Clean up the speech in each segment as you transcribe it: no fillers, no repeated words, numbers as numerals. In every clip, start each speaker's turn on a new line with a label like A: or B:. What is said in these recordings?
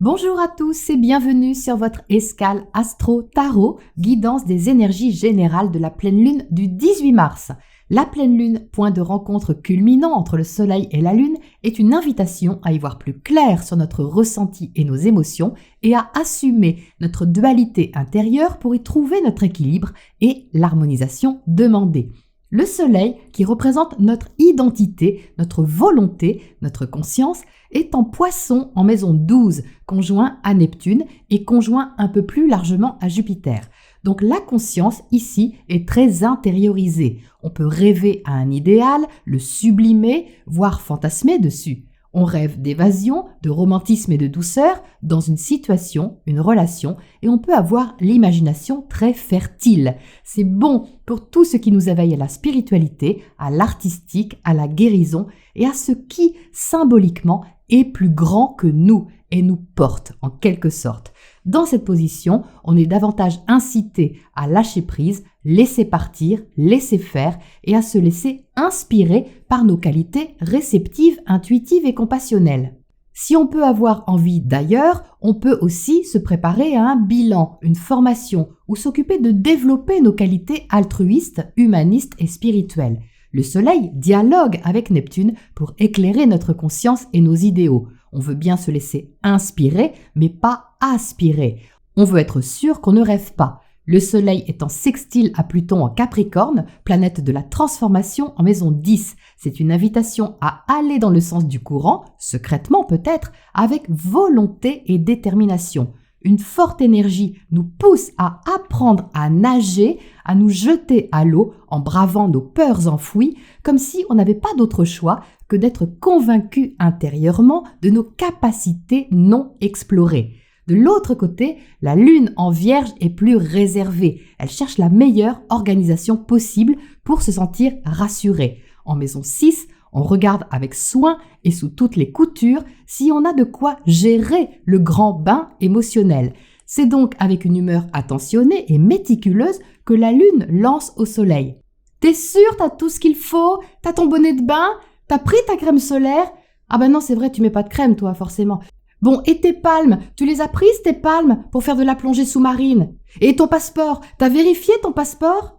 A: Bonjour à tous et bienvenue sur votre escale Astro Tarot, guidance des énergies générales de la pleine lune du 18 mars. La pleine lune, point de rencontre culminant entre le soleil et la lune, est une invitation à y voir plus clair sur notre ressenti et nos émotions et à assumer notre dualité intérieure pour y trouver notre équilibre et l'harmonisation demandée. Le soleil, qui représente notre identité, notre volonté, notre conscience, est en Poisson en maison 12, conjoint à Neptune et conjoint un peu plus largement à Jupiter. Donc la conscience ici est très intériorisée. On peut rêver à un idéal, le sublimer, voire fantasmer dessus. On rêve d'évasion, de romantisme et de douceur dans une situation, une relation, et on peut avoir l'imagination très fertile. C'est bon pour tout ce qui nous éveille à la spiritualité, à l'artistique, à la guérison et à ce qui, symboliquement, est plus grand que nous et nous porte en quelque sorte. Dans cette position, on est davantage incité à lâcher prise, laisser partir, laisser faire et à se laisser inspirer par nos qualités réceptives, intuitives et compassionnelles. Si on peut avoir envie d'ailleurs, on peut aussi se préparer à un bilan, une formation ou s'occuper de développer nos qualités altruistes, humanistes et spirituelles. Le soleil dialogue avec Neptune pour éclairer notre conscience et nos idéaux. On veut bien se laisser inspirer, mais pas aspirer. On veut être sûr qu'on ne rêve pas. Le soleil est en sextile à Pluton en Capricorne, planète de la transformation en maison 10. C'est une invitation à aller dans le sens du courant, secrètement peut-être, avec volonté et détermination. Une forte énergie nous pousse à apprendre à nager, à nous jeter à l'eau en bravant nos peurs enfouies, comme si on n'avait pas d'autre choix que d'être convaincu intérieurement de nos capacités non explorées. De l'autre côté, la lune en Vierge est plus réservée. Elle cherche la meilleure organisation possible pour se sentir rassurée. En maison 6, on regarde avec soin et sous toutes les coutures si on a de quoi gérer le grand bain émotionnel. C'est donc avec une humeur attentionnée et méticuleuse que la lune lance au soleil. T'es sûr, t'as tout ce qu'il faut? T'as ton bonnet de bain? T'as pris ta crème solaire? Ah ben non, c'est vrai, tu mets pas de crème toi, forcément. Bon, et tes palmes? Tu les as prises tes palmes pour faire de la plongée sous-marine? Et ton passeport? T'as vérifié ton passeport?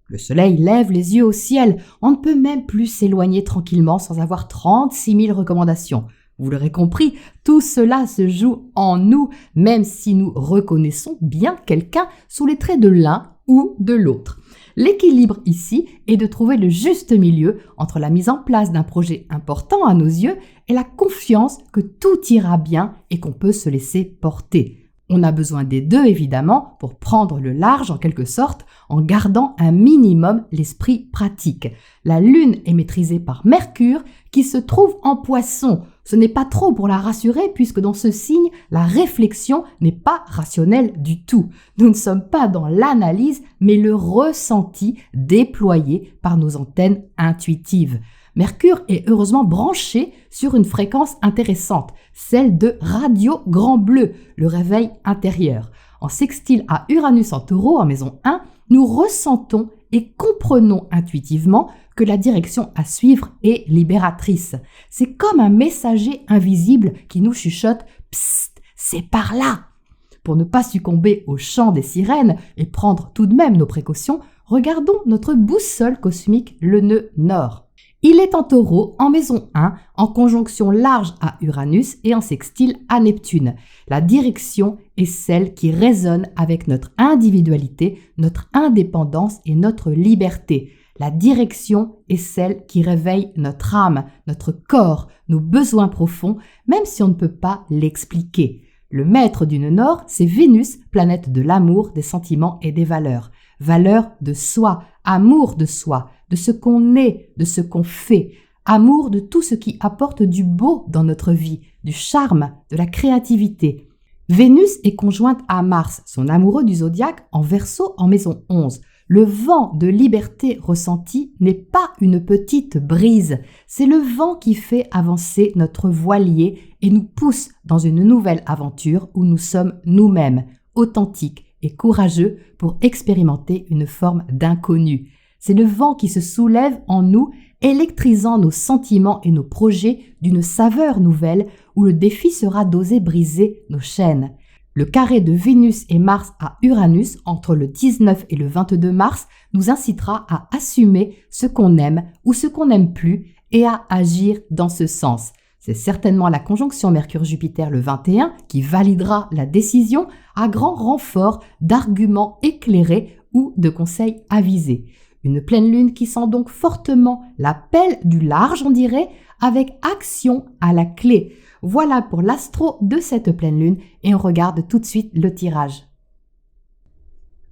A: Le soleil lève les yeux au ciel. On ne peut même plus s'éloigner tranquillement sans avoir 36 000 recommandations. Vous l'aurez compris, tout cela se joue en nous, même si nous reconnaissons bien quelqu'un sous les traits de l'un ou de l'autre. L'équilibre ici est de trouver le juste milieu entre la mise en place d'un projet important à nos yeux et la confiance que tout ira bien et qu'on peut se laisser porter. On a besoin des deux évidemment pour prendre le large en quelque sorte en gardant un minimum l'esprit pratique. La lune est maîtrisée par Mercure qui se trouve en Poisson. Ce n'est pas trop pour la rassurer puisque dans ce signe, la réflexion n'est pas rationnelle du tout. Nous ne sommes pas dans l'analyse mais le ressenti déployé par nos antennes intuitives. Mercure est heureusement branché sur une fréquence intéressante, celle de Radio Grand Bleu, le réveil intérieur. En sextile à Uranus en Taureau en maison 1, nous ressentons et comprenons intuitivement que la direction à suivre est libératrice. C'est comme un messager invisible qui nous chuchote « Psst, c'est par là !» Pour ne pas succomber au chant des sirènes et prendre tout de même nos précautions, regardons notre boussole cosmique, le nœud nord. Il est en Taureau, en maison 1, en conjonction large à Uranus et en sextile à Neptune. La direction est celle qui résonne avec notre individualité, notre indépendance et notre liberté. La direction est celle qui réveille notre âme, notre corps, nos besoins profonds, même si on ne peut pas l'expliquer. Le maître du nœud nord, c'est Vénus, planète de l'amour, des sentiments et des valeurs. Valeur de soi, amour de soi, de ce qu'on est, de ce qu'on fait, amour de tout ce qui apporte du beau dans notre vie, du charme, de la créativité. Vénus est conjointe à Mars, son amoureux du zodiaque, en Verseau en maison 11. Le vent de liberté ressenti n'est pas une petite brise, c'est le vent qui fait avancer notre voilier et nous pousse dans une nouvelle aventure où nous sommes nous-mêmes, authentiques et courageux pour expérimenter une forme d'inconnu. C'est le vent qui se soulève en nous électrisant nos sentiments et nos projets d'une saveur nouvelle où le défi sera d'oser briser nos chaînes. Le carré de Vénus et Mars à Uranus entre le 19 et le 22 mars nous incitera à assumer ce qu'on aime ou ce qu'on n'aime plus et à agir dans ce sens. C'est certainement la conjonction Mercure-Jupiter le 21 qui validera la décision à grand renfort d'arguments éclairés ou de conseils avisés. Une pleine lune qui sent donc fortement l'appel du large, on dirait, avec action à la clé. Voilà pour l'astro de cette pleine lune et on regarde tout de suite le tirage.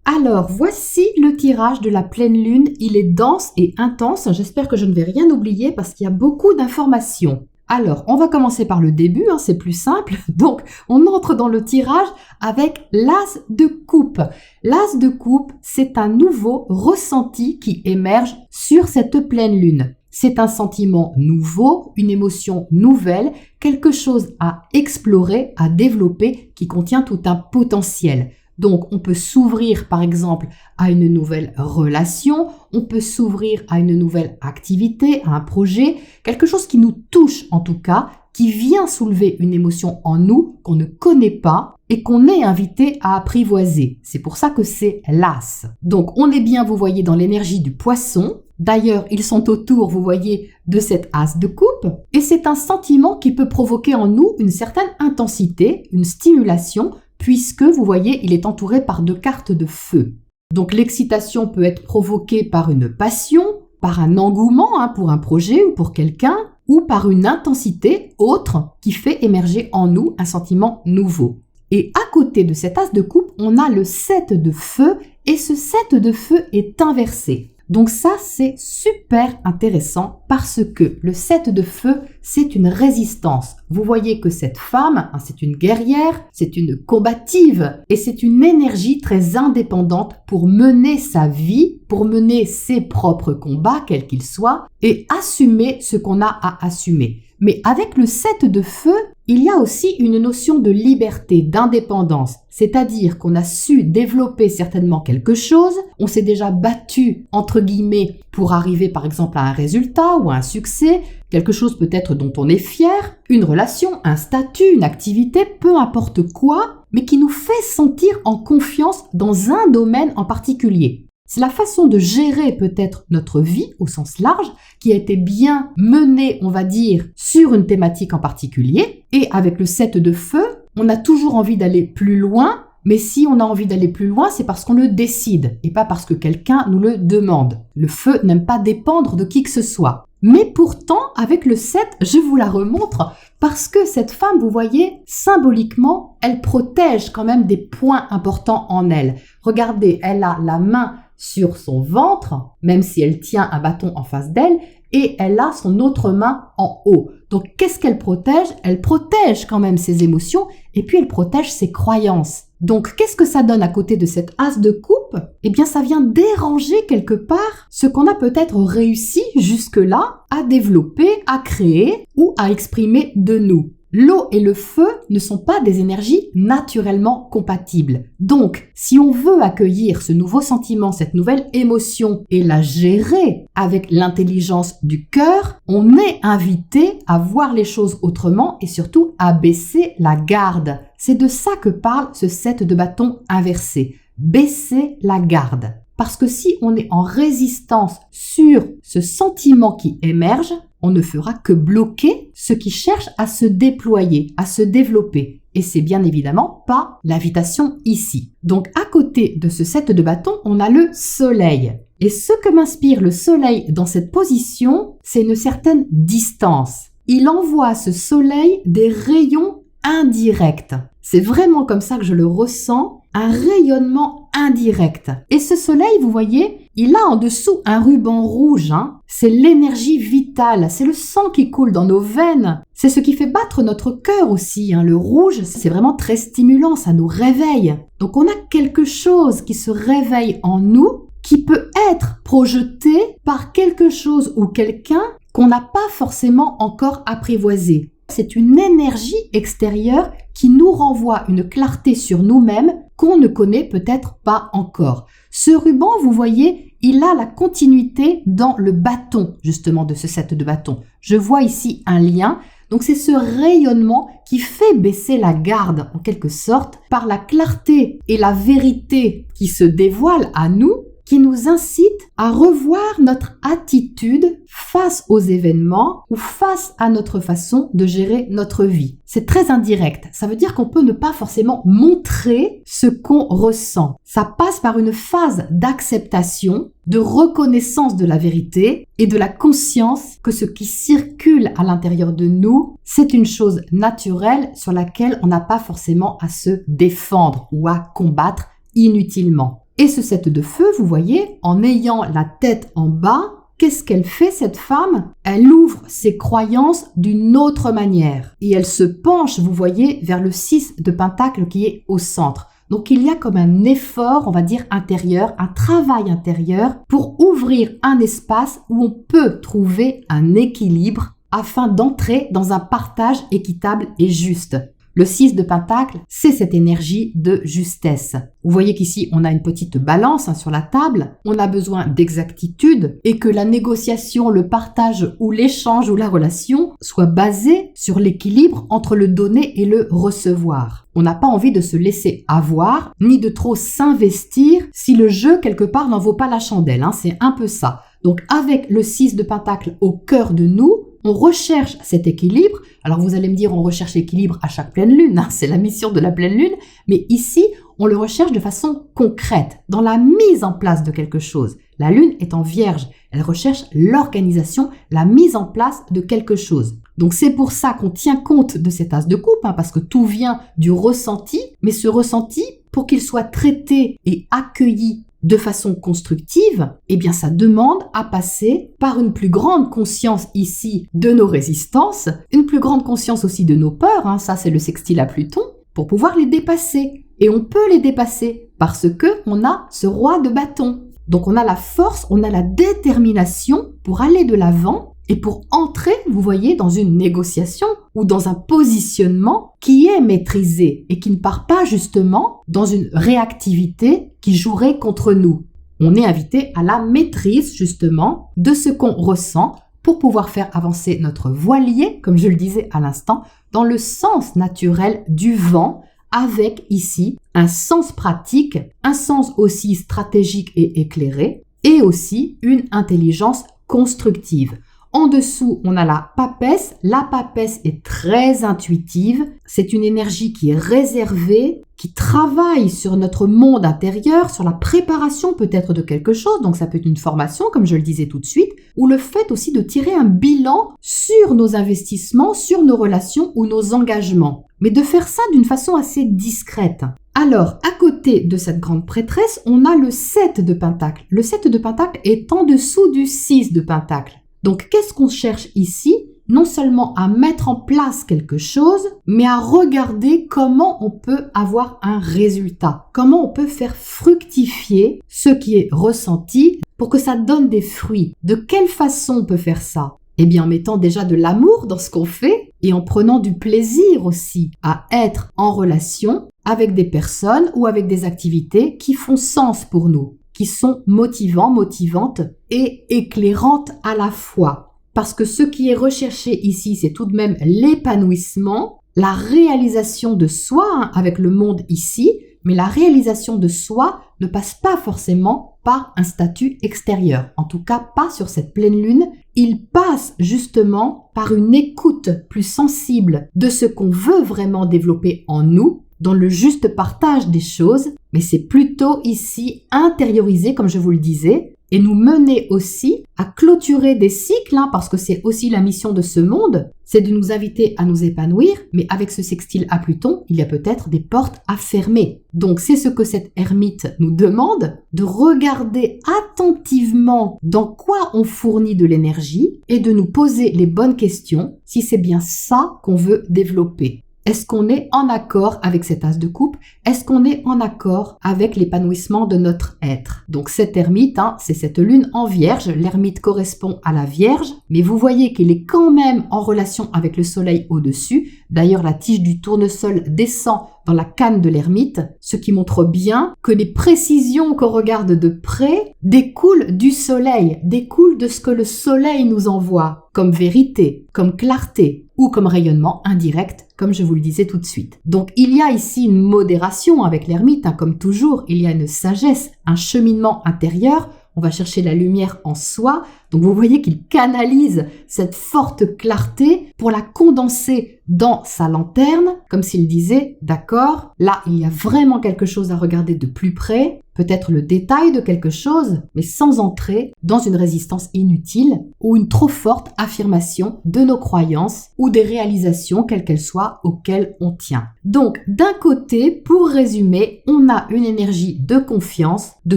A: Alors, voici le tirage de la pleine lune. Il est dense et intense. J'espère que je ne vais rien oublier parce qu'il y a beaucoup d'informations. Alors, on va commencer par le début, c'est plus simple. Donc, on entre dans le tirage avec l'as de coupe. L'as de coupe, c'est un nouveau ressenti qui émerge sur cette pleine lune. C'est un sentiment nouveau, une émotion nouvelle, quelque chose à explorer, à développer, qui contient tout un potentiel. Donc, on peut s'ouvrir, par exemple, à une nouvelle relation, on peut s'ouvrir à une nouvelle activité, à un projet, quelque chose qui nous touche en tout cas, qui vient soulever une émotion en nous qu'on ne connaît pas et qu'on est invité à apprivoiser. C'est pour ça que c'est l'as. Donc, on est bien, vous voyez, dans l'énergie du poisson. D'ailleurs, ils sont autour, vous voyez, de cet as de coupe. Et c'est un sentiment qui peut provoquer en nous une certaine intensité, une stimulation, puisque, vous voyez, il est entouré par 2 cartes de feu. Donc l'excitation peut être provoquée par une passion, par un engouement pour un projet ou pour quelqu'un, ou par une intensité autre qui fait émerger en nous un sentiment nouveau. Et à côté de cet as de coupe, on a le 7 de feu, et ce 7 de feu est inversé. Donc ça, c'est super intéressant parce que le 7 de feu, c'est une résistance. Vous voyez que cette femme, c'est une guerrière, c'est une combative et c'est une énergie très indépendante pour mener sa vie, pour mener ses propres combats, quels qu'ils soient, et assumer ce qu'on a à assumer. Mais avec le 7 de feu, il y a aussi une notion de liberté, d'indépendance, c'est-à-dire qu'on a su développer certainement quelque chose, on s'est déjà battu, entre guillemets, pour arriver par exemple à un résultat ou à un succès, quelque chose peut-être dont on est fier, une relation, un statut, une activité, peu importe quoi, mais qui nous fait sentir en confiance dans un domaine en particulier. C'est la façon de gérer peut-être notre vie au sens large qui a été bien menée, on va dire, sur une thématique en particulier. Et avec le 7 de feu, on a toujours envie d'aller plus loin, mais si on a envie d'aller plus loin, c'est parce qu'on le décide et pas parce que quelqu'un nous le demande. Le feu n'aime pas dépendre de qui que ce soit. Mais pourtant, avec le 7, je vous la remontre parce que cette femme, vous voyez, symboliquement, elle protège quand même des points importants en elle. Regardez, elle a la main sur son ventre, même si elle tient un bâton en face d'elle, et elle a son autre main en haut. Donc, qu'est-ce qu'elle protège? Elle protège quand même ses émotions, et puis elle protège ses croyances. Donc, qu'est-ce que ça donne à côté de cette as de coupe? Eh bien, ça vient déranger quelque part ce qu'on a peut-être réussi jusque-là à développer, à créer ou à exprimer de nous. L'eau et le feu ne sont pas des énergies naturellement compatibles. Donc, si on veut accueillir ce nouveau sentiment, cette nouvelle émotion et la gérer avec l'intelligence du cœur, on est invité à voir les choses autrement et surtout à baisser la garde. C'est de ça que parle ce 7 de bâton inversé. Baisser la garde. Parce que si on est en résistance sur ce sentiment qui émerge, on ne fera que bloquer ce qui cherche à se déployer, à se développer. Et c'est bien évidemment pas l'invitation ici. Donc à côté de ce 7 de bâton, on a le soleil. Et ce que m'inspire le soleil dans cette position, c'est une certaine distance. Il envoie à ce soleil des rayons indirects. C'est vraiment comme ça que je le ressens, un rayonnement indirect. Et ce soleil, vous voyez, il a en dessous un ruban rouge. C'est l'énergie vitale, c'est le sang qui coule dans nos veines. C'est ce qui fait battre notre cœur aussi. Le rouge, c'est vraiment très stimulant, ça nous réveille. Donc on a quelque chose qui se réveille en nous, qui peut être projeté par quelque chose ou quelqu'un qu'on n'a pas forcément encore apprivoisé. C'est une énergie extérieure qui nous renvoie une clarté sur nous-mêmes qu'on ne connaît peut-être pas encore. Ce ruban, vous voyez, il a la continuité dans le bâton, justement, de ce 7 de bâton. Je vois ici un lien. Donc c'est ce rayonnement qui fait baisser la garde, en quelque sorte, par la clarté et la vérité qui se dévoilent à nous, qui nous incite à revoir notre attitude face aux événements ou face à notre façon de gérer notre vie. C'est très indirect. Ça veut dire qu'on peut ne pas forcément montrer ce qu'on ressent. Ça passe par une phase d'acceptation, de reconnaissance de la vérité et de la conscience que ce qui circule à l'intérieur de nous, c'est une chose naturelle sur laquelle on n'a pas forcément à se défendre ou à combattre inutilement. Et ce 7 de feu, vous voyez, en ayant la tête en bas, qu'est-ce qu'elle fait cette femme? Elle ouvre ses croyances d'une autre manière. Et elle se penche, vous voyez, vers le 6 de pentacle qui est au centre. Donc il y a comme un effort, on va dire intérieur, un travail intérieur pour ouvrir un espace où on peut trouver un équilibre afin d'entrer dans un partage équitable et juste. Le 6 de pentacle, c'est cette énergie de justesse. Vous voyez qu'ici, on a une petite balance sur la table. On a besoin d'exactitude et que la négociation, le partage ou l'échange ou la relation soit basée sur l'équilibre entre le donner et le recevoir. On n'a pas envie de se laisser avoir ni de trop s'investir si le jeu, quelque part, n'en vaut pas la chandelle. C'est un peu ça. Donc, avec le 6 de pentacle au cœur de nous, on recherche cet équilibre. Alors vous allez me dire, on recherche l'équilibre à chaque pleine lune, c'est la mission de la pleine lune, mais ici, on le recherche de façon concrète, dans la mise en place de quelque chose. La lune est en vierge, elle recherche l'organisation, la mise en place de quelque chose. Donc c'est pour ça qu'on tient compte de cet as de coupe, parce que tout vient du ressenti, mais ce ressenti, pour qu'il soit traité et accueilli de façon constructive, eh bien ça demande à passer par une plus grande conscience ici de nos résistances, une plus grande conscience aussi de nos peurs, ça c'est le sextile à Pluton, pour pouvoir les dépasser. Et on peut les dépasser parce que on a ce roi de bâton. Donc on a la force, on a la détermination pour aller de l'avant et pour entrer, vous voyez, dans une négociation ou dans un positionnement qui est maîtrisé et qui ne part pas justement dans une réactivité qui jouerait contre nous. On est invité à la maîtrise justement de ce qu'on ressent pour pouvoir faire avancer notre voilier, comme je le disais à l'instant, dans le sens naturel du vent, avec ici un sens pratique, un sens aussi stratégique et éclairé, et aussi une intelligence constructive. En dessous, on a la papesse. La papesse est très intuitive. C'est une énergie qui est réservée, qui travaille sur notre monde intérieur, sur la préparation peut-être de quelque chose. Donc ça peut être une formation, comme je le disais tout de suite, ou le fait aussi de tirer un bilan sur nos investissements, sur nos relations ou nos engagements. Mais de faire ça d'une façon assez discrète. Alors, à côté de cette grande prêtresse, on a le 7 de pentacle. Le 7 de pentacle est en dessous du 6 de pentacle. Donc, qu'est-ce qu'on cherche ici? Non seulement à mettre en place quelque chose, mais à regarder comment on peut avoir un résultat. Comment on peut faire fructifier ce qui est ressenti pour que ça donne des fruits. De quelle façon on peut faire ça? Eh bien, en mettant déjà de l'amour dans ce qu'on fait et en prenant du plaisir aussi à être en relation avec des personnes ou avec des activités qui font sens pour nous, qui sont motivants, motivantes et éclairantes à la fois. Parce que ce qui est recherché ici, c'est tout de même l'épanouissement, la réalisation de soi avec le monde ici, mais la réalisation de soi ne passe pas forcément par un statut extérieur. En tout cas, pas sur cette pleine lune. Il passe justement par une écoute plus sensible de ce qu'on veut vraiment développer en nous, dans le juste partage des choses, mais c'est plutôt ici intériorisé, comme je vous le disais, et nous mener aussi à clôturer des cycles, parce que c'est aussi la mission de ce monde, c'est de nous inviter à nous épanouir, mais avec ce sextile à Pluton, il y a peut-être des portes à fermer. Donc c'est ce que cette ermite nous demande, de regarder attentivement dans quoi on fournit de l'énergie et de nous poser les bonnes questions si c'est bien ça qu'on veut développer. Est-ce qu'on est en accord avec cet as de coupe? Est-ce qu'on est en accord avec l'épanouissement de notre être? Donc cet ermite, c'est cette lune en vierge. L'ermite correspond à la vierge, mais vous voyez qu'il est quand même en relation avec le soleil au-dessus. D'ailleurs, la tige du tournesol descend dans la canne de l'ermite, ce qui montre bien que les précisions qu'on regarde de près découlent du soleil, découlent de ce que le soleil nous envoie comme vérité, comme clarté ou comme rayonnement indirect, comme je vous le disais tout de suite. Donc il y a ici une modération avec l'ermite, comme toujours, il y a une sagesse, un cheminement intérieur. On va chercher la lumière en soi. Donc vous voyez qu'il canalise cette forte clarté pour la condenser dans sa lanterne, comme s'il disait, d'accord, là il y a vraiment quelque chose à regarder de plus près, peut-être le détail de quelque chose, mais sans entrer dans une résistance inutile ou une trop forte affirmation de nos croyances ou des réalisations, quelles qu'elles soient, auxquelles on tient. Donc d'un côté, pour résumer, on a une énergie de confiance, de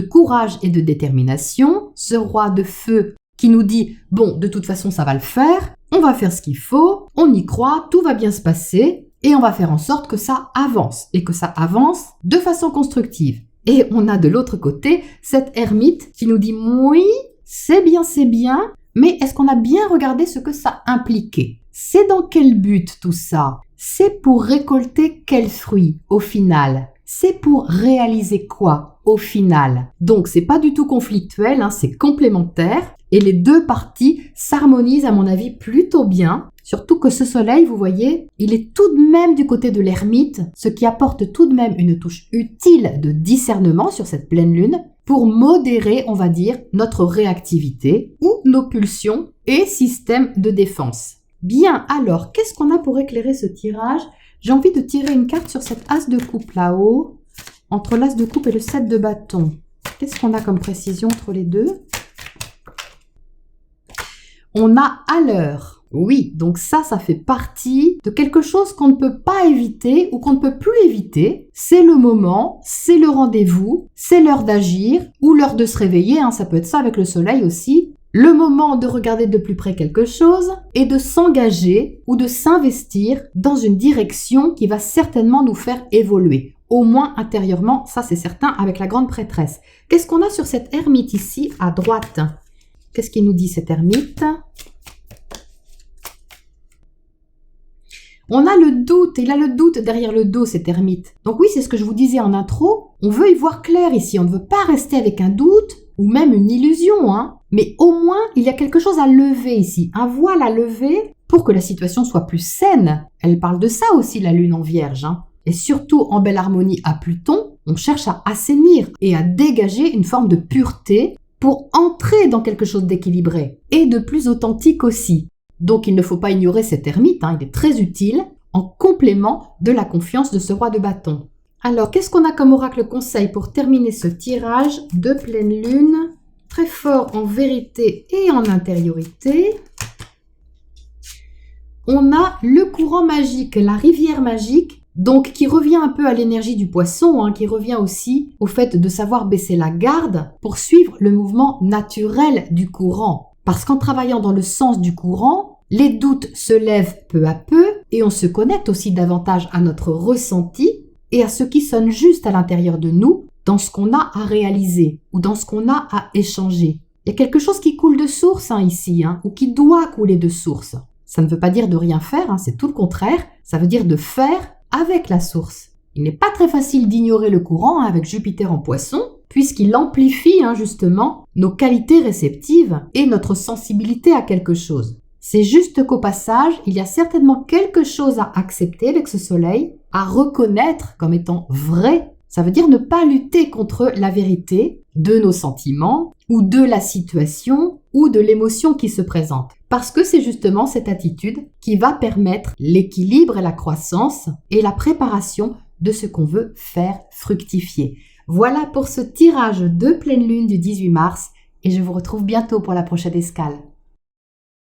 A: courage et de détermination, ce roi de feu qui nous dit « bon, de toute façon, ça va le faire, on va faire ce qu'il faut, on y croit, tout va bien se passer et on va faire en sorte que ça avance et que ça avance de façon constructive. » Et on a de l'autre côté cette ermite qui nous dit « oui, c'est bien, mais est-ce qu'on a bien regardé ce que ça impliquait? C'est dans quel but tout ça? C'est pour récolter quel fruit au final? C'est pour réaliser quoi au final? » Donc c'est pas du tout conflictuel, c'est complémentaire. Et les deux parties s'harmonisent à mon avis plutôt bien. Surtout que ce soleil, vous voyez, il est tout de même du côté de l'ermite, ce qui apporte tout de même une touche utile de discernement sur cette pleine lune pour modérer, on va dire, notre réactivité ou nos pulsions et systèmes de défense. Bien, alors, qu'est-ce qu'on a pour éclairer ce tirage? J'ai envie de tirer une carte sur cet as de coupe là-haut, entre l'as de coupe et le 7 de bâton. Qu'est-ce qu'on a comme précision entre les deux? On a à l'heure. Oui, donc ça fait partie de quelque chose qu'on ne peut pas éviter ou qu'on ne peut plus éviter. C'est le moment, c'est le rendez-vous, c'est l'heure d'agir ou l'heure de se réveiller, ça peut être ça avec le soleil aussi. Le moment de regarder de plus près quelque chose et de s'engager ou de s'investir dans une direction qui va certainement nous faire évoluer. Au moins intérieurement, ça c'est certain avec la grande prêtresse. Qu'est-ce qu'on a sur cette ermite ici à droite ? Qu'est-ce qu'il nous dit cette ermite? On a le doute, il a le doute derrière le dos cette ermite. Donc oui, c'est ce que je vous disais en intro, on veut y voir clair ici, on ne veut pas rester avec un doute ou même une illusion, mais au moins il y a quelque chose à lever ici, un voile à lever pour que la situation soit plus saine. Elle parle de ça aussi la lune en vierge, Et surtout en belle harmonie à Pluton, on cherche à assainir et à dégager une forme de pureté pour entrer dans quelque chose d'équilibré et de plus authentique aussi. Donc il ne faut pas ignorer cet ermite, il est très utile en complément de la confiance de ce roi de bâton. Alors qu'est-ce qu'on a comme oracle conseil pour terminer ce tirage de pleine lune, très fort en vérité et en intériorité? On a le courant magique, la rivière magique, donc qui revient un peu à l'énergie du poisson, qui revient aussi au fait de savoir baisser la garde pour suivre le mouvement naturel du courant. Parce qu'en travaillant dans le sens du courant, les doutes se lèvent peu à peu et on se connecte aussi davantage à notre ressenti et à ce qui sonne juste à l'intérieur de nous, dans ce qu'on a à réaliser ou dans ce qu'on a à échanger. Il y a quelque chose qui coule de source ici, ou qui doit couler de source. Ça ne veut pas dire de rien faire, c'est tout le contraire, ça veut dire de faire avec la source. Il n'est pas très facile d'ignorer le courant avec Jupiter en Poisson, puisqu'il amplifie justement nos qualités réceptives et notre sensibilité à quelque chose. C'est juste qu'au passage, il y a certainement quelque chose à accepter avec ce soleil, à reconnaître comme étant vrai. Ça veut dire ne pas lutter contre la vérité de nos sentiments ou de la situation ou de l'émotion qui se présente. Parce que c'est justement cette attitude qui va permettre l'équilibre et la croissance et la préparation de ce qu'on veut faire fructifier. Voilà pour ce tirage de pleine lune du 18 mars et je vous retrouve bientôt pour la prochaine escale.